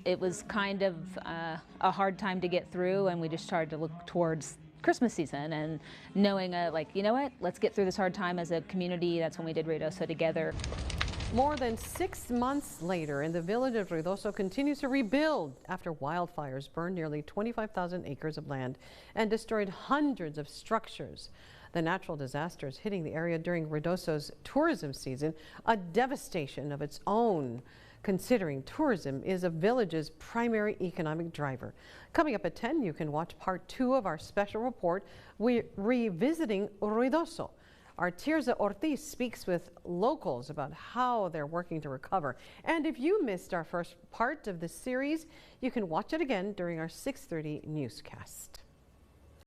it was kind of a hard time to get through, and we just started to look towards Christmas season and knowing like, you know what, let's get through this hard time as a community. That's when we did Ruidoso together. More than 6 months later, and the village of Ruidoso continues to rebuild after wildfires burned nearly 25,000 acres of land and destroyed hundreds of structures. The natural disasters hitting the area during Ruidoso's tourism season, a devastation of its own, considering tourism is a village's primary economic driver. Coming up at 10, you can watch part 2 of our special report, we're revisiting Ruidoso. Our Tirza Ortiz speaks with locals about how they're working to recover. And if you missed our first part of the series, you can watch it again during our 6:30 newscast.